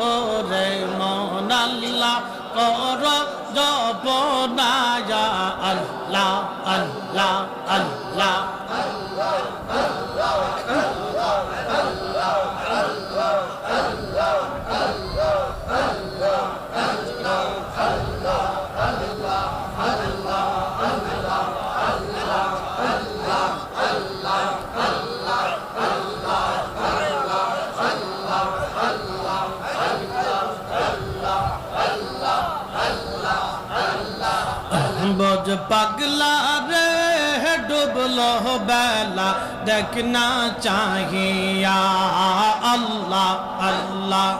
ওরে মন আল্লাহ কর জপনা ইয়া আল্লাহ আল্লাহ আল্লাহ बोझ पगला रे डुबलो बेला देखना चाहिए अल्लाह अल्लाह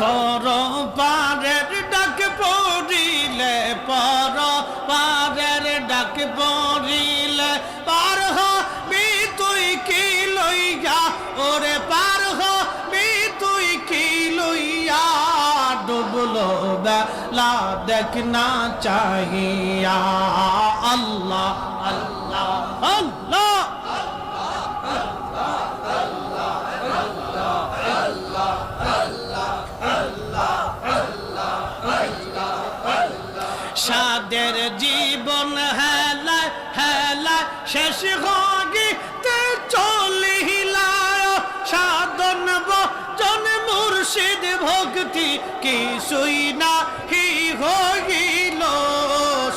परो पारेर डाक पड़िले परो पारेर डाक पड़िले पार हबि तुई कि लइया ओरे पार हबि तुई कि लइया डुबलो बेला देखना चाहिए अल्लाह अल्लाह अल्लाह সাদের জীবন হেলা হেলা শেষ হইতে চলিলা সাধন বচন মুর্শিদ ভক্তি কিছুই নাহি হইল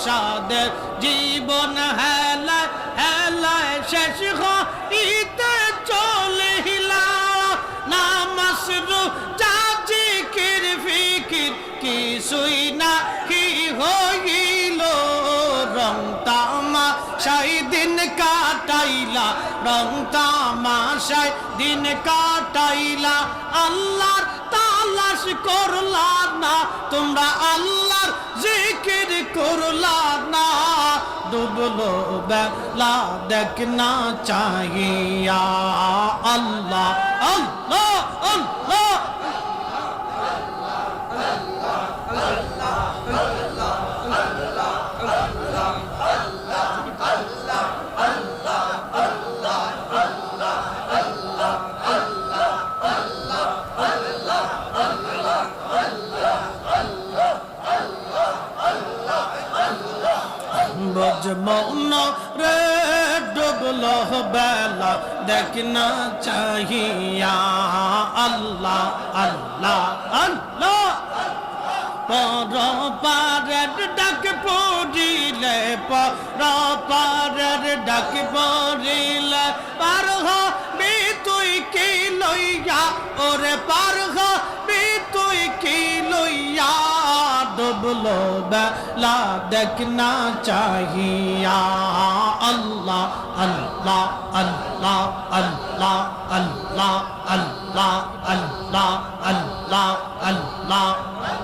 সাদের জীবন হেলা হেলা শেষ হইতে চলিলা নামাজ রোজা জিকির ফিকির কিছুই নাহি হইল রং তামাশায় দিন কাটাইলা রং তামাশায় দিন কাটাইলা আল্লাহর তালাশ করলা না তোমরা আল্লাহর জিকির করলা না ডুবলো বেলা দেখনা চাহিয়া আল্লাহ আল্লাহ আল্লাহ बोझ मौन रे डुबलो बेला देखना चाहिए अल्लाह अल्लाह अल्लाह पर पारेर डाक पड़िले पर पारेर डाक पड़िले पार हबि तुई कि लइया ओरे पार हबि तुई कि लइया डुबलो बेला देखना चाहिए अल्लाह अल्लाह अल्लाह अल्लाह अल्लाह अल्लाह अल्लाह अल्लाह अल्लाह